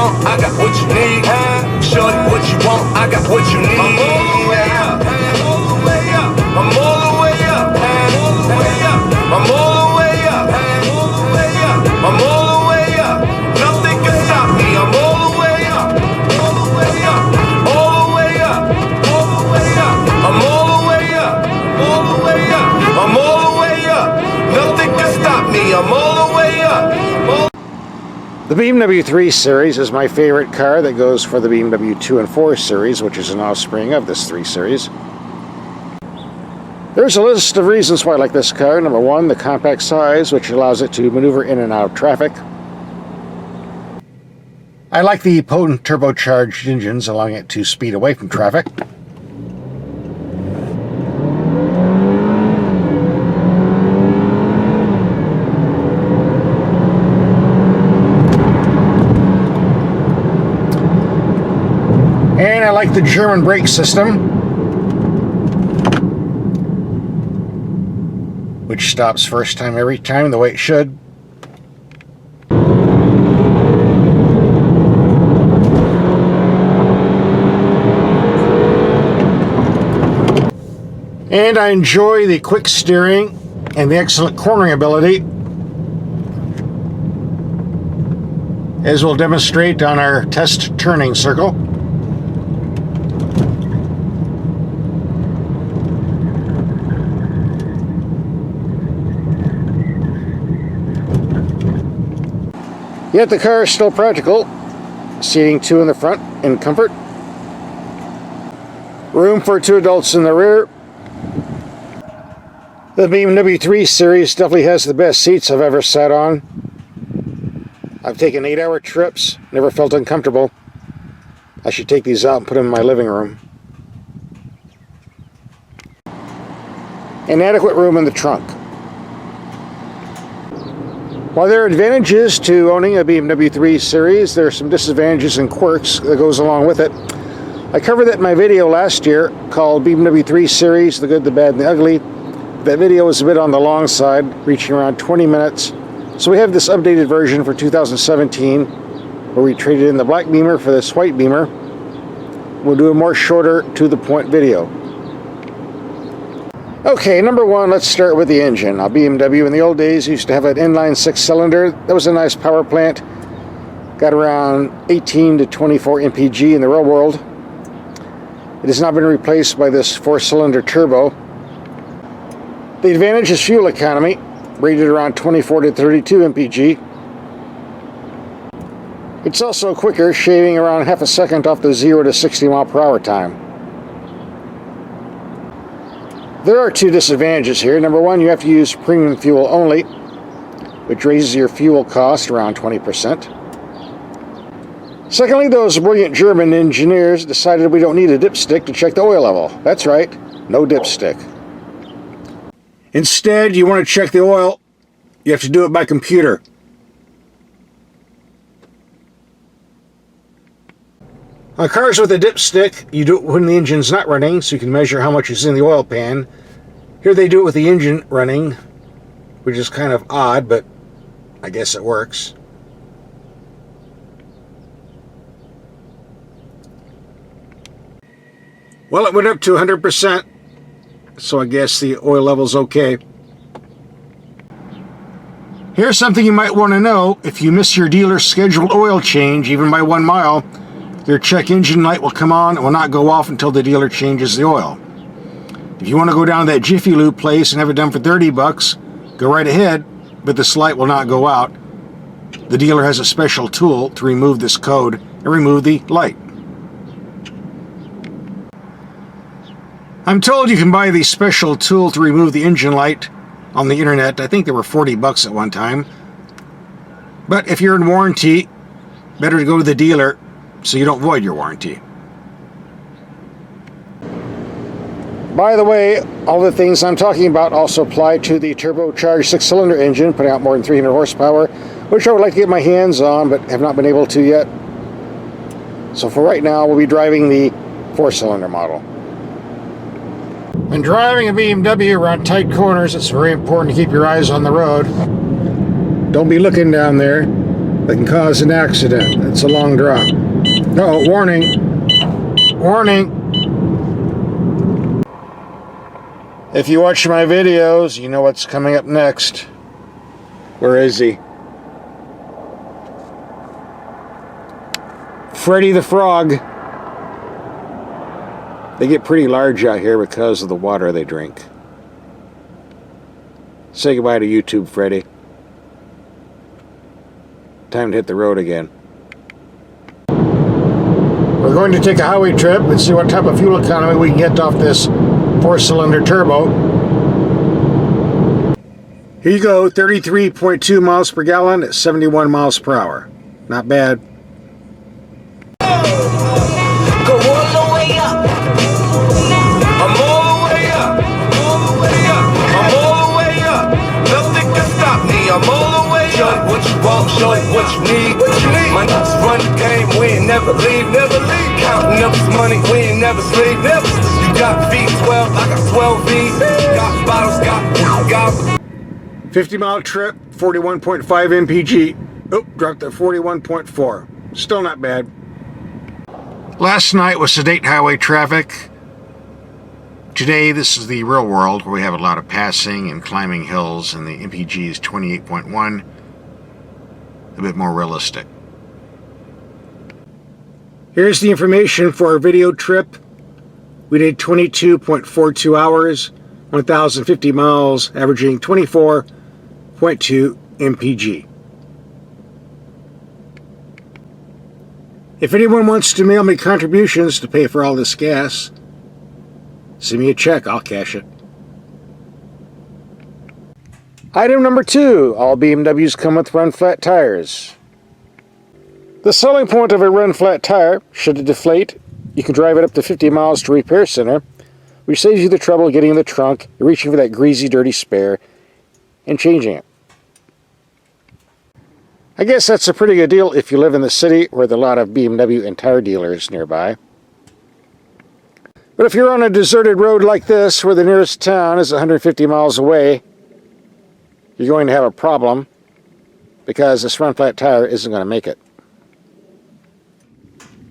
want, I got what you need. Shorty, what you want, I got what you need. I'm all the way up, all the way up. I'm all the way up, all the way up. I'm all the way up, all the way up. I'm all the way up. Nothing can stop me. I'm all the way up, all the way up, all the way up, all the way up. I'm all the way up, all the way up. I'm all the way up. Nothing can stop me. I'm all the way up. The BMW 3 Series is my favorite car that goes for the BMW 2 and 4 Series, which is an offspring of this 3 Series. There's a list of reasons why I like this car. Number one, the compact size, which allows it to maneuver in and out of traffic. I like the potent turbocharged engines, allowing it to speed away from traffic. And I like the German brake system, which stops first time every time the way it should. And I enjoy the quick steering and the excellent cornering ability, as we'll demonstrate on our test turning circle. Yet the car is still practical, seating 2 in the front in comfort, room for 2 adults in the rear. The BMW 3 Series definitely has the best seats I've ever sat on. I've taken 8-hour trips, never felt uncomfortable. I should take these out and put them in my living room. And adequate room in the trunk. While there are advantages to owning a BMW 3 Series, there are some disadvantages and quirks that goes along with it. I covered that in my video last year called BMW 3 Series, The Good, the Bad, and the Ugly. That video was a bit on the long side, reaching around 20 minutes. So we have this updated version for 2017, where we traded in the black Beamer for this white Beamer. We'll do a more shorter, to-the-point video. Okay, number one, let's start with the engine. Now, BMW in the old days used to have an inline 6-cylinder. That was a nice power plant. Got around 18 to 24 mpg in the real world. It has now been replaced by this 4-cylinder turbo. The advantage is fuel economy, rated around 24 to 32 mpg. It's also quicker, shaving around half a second off the 0 to 60 mile per hour time. There are 2 disadvantages here. Number one, you have to use premium fuel only, which raises your fuel cost around 20%. Secondly, those brilliant German engineers decided we don't need a dipstick to check the oil level. That's right, no dipstick. Instead, you want to check the oil, you have to do it by computer. On cars with a dipstick, you do it when the engine's not running, so you can measure how much is in the oil pan. Here they do it with the engine running, which is kind of odd, but I guess it works. Well, it went up to 100%, so I guess the oil level's okay. Here's something you might want to know. If you miss your dealer's scheduled oil change, even by 1 mile, their check engine light will come on and will not go off until the dealer changes the oil. If you want to go down to that Jiffy Lube place and have it done for 30 bucks, go right ahead, but this light will not go out. The dealer has a special tool to remove this code and remove the light. I'm told you can buy the special tool to remove the engine light on the internet. I think they were 40 bucks at one time. But if you're in warranty, better to go to the dealer so you don't void your warranty. By the way, all the things I'm talking about also apply to the turbocharged 6-cylinder engine, putting out more than 300 horsepower, which I would like to get my hands on, but have not been able to yet. So for right now, we'll be driving the 4-cylinder model. When driving a BMW around tight corners, it's very important to keep your eyes on the road. Don't be looking down there. that can cause an accident. It's a long drop. Oh, warning. Warning. If you watch my videos, you know what's coming up next. Where is he? Freddy the Frog. They get pretty large out here because of the water they drink. Say goodbye to YouTube, Freddy. Time to hit the road again. We're going to take a highway trip and see what type of fuel economy we can get off this 4-cylinder turbo. Here you go, 33.2 miles per gallon at 71 miles per hour. Not bad. Go all the way up. I'm all the way up. All the way up. I'm all the way up. Nothing can stop me. I'm all the way up. Show it what you want, show it what you need. What you need? My niggas run the game, we ain't never leave, never leave. Counting up this money, we ain't never sleep, never sleep. You got V12, I got 12 V's. Got bottles, got 50-mile trip, 41.5 mpg. Oh, dropped to 41.4. Still not bad. Last night was sedate highway traffic. Today, this is the real world where we have a lot of passing and climbing hills, and the MPG is 28.1, a bit more realistic. Here's the information for our video trip. We did 22.42 hours, 1,050 miles, averaging 24.2 mpg. If anyone wants to mail me contributions to pay for all this gas, send me a check, I'll cash it. Item number 2, all BMWs come with run-flat tires. The selling point of a run-flat tire, should it deflate, you can drive it up to 50 miles to repair center, which saves you the trouble getting in the trunk, reaching for that greasy, dirty spare, and changing it. I guess that's a pretty good deal if you live in the city where there are a lot of BMW and tire dealers nearby. But if you're on a deserted road like this, where the nearest town is 150 miles away, you're going to have a problem because this run-flat tire isn't going to make it.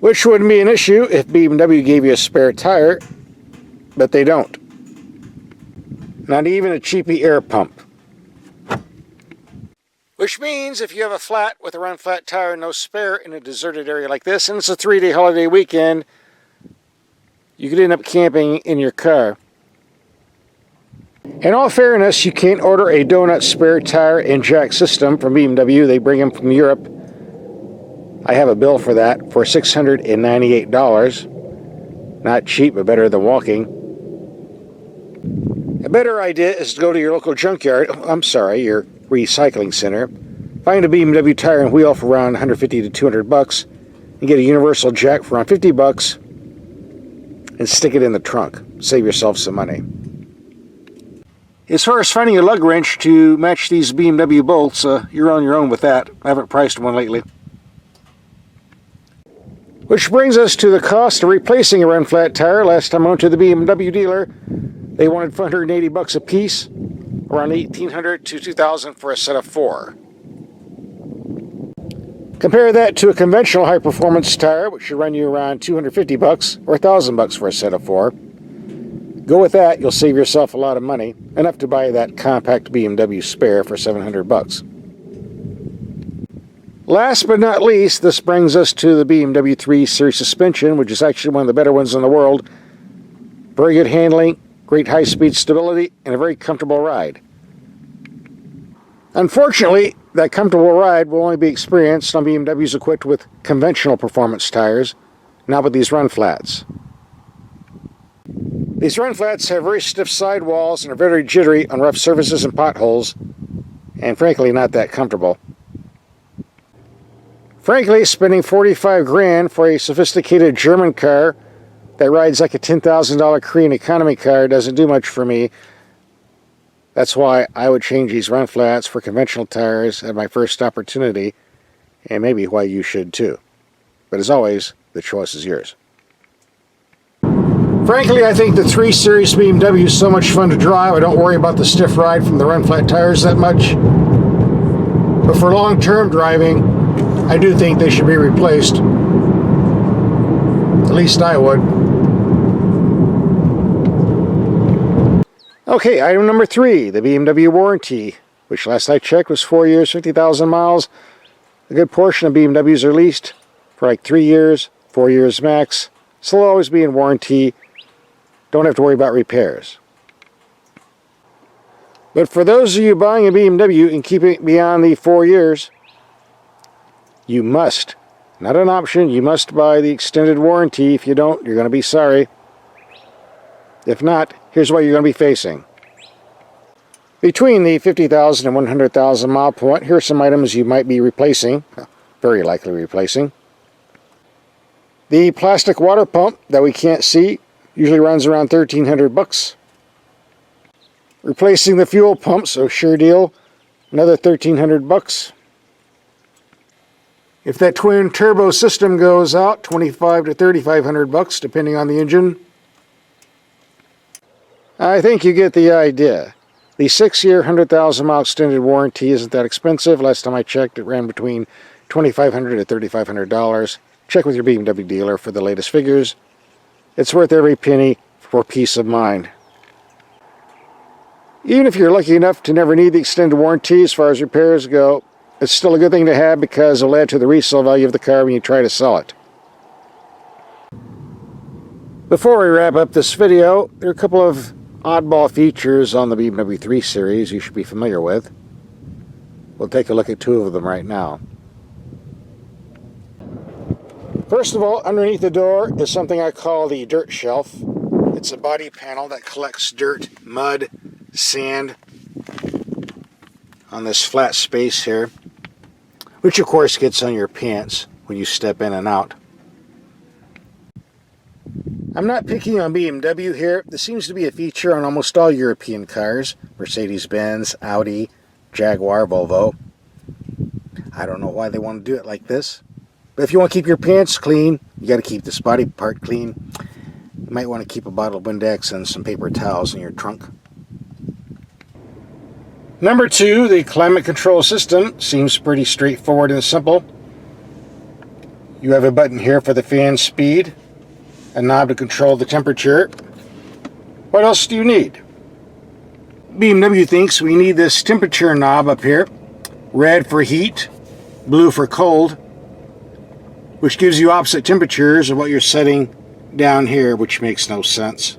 Which wouldn't be an issue if BMW gave you a spare tire, but they don't. Not even a cheapy air pump. Which means if you have a flat with a run-flat tire and no spare in a deserted area like this, and it's a 3-day holiday weekend, you could end up camping in your car. In all fairness, you can't order a donut spare tire and jack system from BMW. They bring them from Europe. I have a bill for that for $698. Not cheap, but better than walking. A better idea is to go to your local junkyard, your recycling center, find a BMW tire and wheel for around $150 to $200, and get a universal jack for around $50, and stick it in the trunk. Save yourself some money. As far as finding a lug wrench to match these BMW bolts, you're on your own with that. I haven't priced one lately. Which brings us to the cost of replacing a run-flat tire. Last time I went to the BMW dealer, they wanted $480 a piece, around $1,800 to $2,000 for a set of 4. Compare that to a conventional high-performance tire, which should run you around $250 or $1,000 for a set of 4. Go with that, you'll save yourself a lot of money, enough to buy that compact BMW spare for $700. Last but not least, this brings us to the BMW 3 Series suspension, which is actually one of the better ones in the world. Very good handling, great high-speed stability, and a very comfortable ride. Unfortunately, that comfortable ride will only be experienced on BMWs equipped with conventional performance tires, not with these run flats. These run flats have very stiff sidewalls and are very jittery on rough surfaces and potholes, and frankly not that comfortable. Frankly, spending $45 grand for a sophisticated German car that rides like a $10,000 Korean economy car doesn't do much for me. That's why I would change these run flats for conventional tires at my first opportunity, and maybe why you should too. But as always, the choice is yours. Frankly, I think the 3 Series BMW is so much fun to drive, I don't worry about the stiff ride from the run flat tires that much. But for long-term driving, I do think they should be replaced. At least I would. Okay, item number 3, the BMW warranty, which last I checked was 4 years, 50,000 miles. A good portion of BMWs are leased for like 3 years, 4 years max. So they'll always be in warranty. Don't have to worry about repairs. But for those of you buying a BMW and keeping it beyond the 4 years, you must, not an option, you must buy the extended warranty. If you don't, you're going to be sorry. If not, here's what you're going to be facing. Between the 50,000 and 100,000 mile point, here are some items you might be replacing, very likely replacing. The plastic water pump that we can't see usually runs around $1,300. Replacing the fuel pump, so sure deal, another $1,300. If that twin turbo system goes out, $2,500 to $3,500 depending on the engine. I think you get the idea. The 6-year, 100,000 mile extended warranty isn't that expensive. Last time I checked, it ran between $2,500 to $3,500. Check with your BMW dealer for the latest figures. It's worth every penny for peace of mind. Even if you're lucky enough to never need the extended warranty as far as repairs go, it's still a good thing to have because it'll add to the resale value of the car when you try to sell it. Before we wrap up this video, there are a couple of oddball features on the BMW 3 Series you should be familiar with. We'll take a look at 2 of them right now. First of all, underneath the door is something I call the dirt shelf. It's a body panel that collects dirt, mud, sand on this flat space here, which of course gets on your pants when you step in and out. I'm not picking on BMW here. This seems to be a feature on almost all European cars. Mercedes-Benz, Audi, Jaguar, Volvo. I don't know why they want to do it like this. But if you want to keep your pants clean, you got to keep this body part clean. You might want to keep a bottle of Windex and some paper towels in your trunk. Number 2, the climate control system seems pretty straightforward and simple. You have a button here for the fan speed, a knob to control the temperature. What else do you need? BMW thinks we need this temperature knob up here. Red for heat, blue for cold, which gives you opposite temperatures of what you're setting down here, which makes no sense.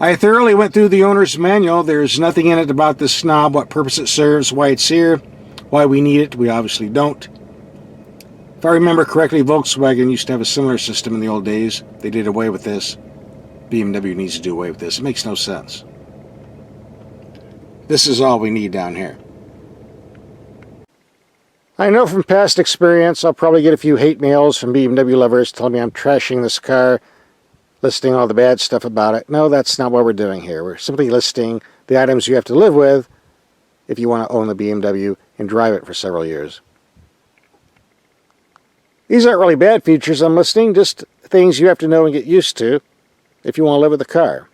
I thoroughly went through the owner's manual. There's nothing in it about this knob, what purpose it serves, why it's here, why we need it. We obviously don't. If I remember correctly, Volkswagen used to have a similar system in the old days. They did away with this. BMW needs to do away with this. It makes no sense. This is all we need down here. I know from past experience I'll probably get a few hate mails from BMW lovers telling me I'm trashing this car, listing all the bad stuff about it. No, that's not what we're doing here. We're simply listing the items you have to live with if you want to own the BMW and drive it for several years. These aren't really bad features I'm listing, just things you have to know and get used to if you want to live with the car.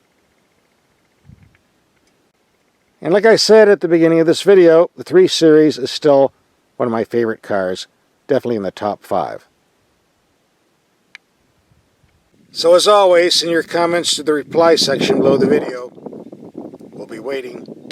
And like I said at the beginning of this video, the 3 Series is still one of my favorite cars, definitely in the top 5. So as always, send your comments to the reply section below the video. We'll be waiting.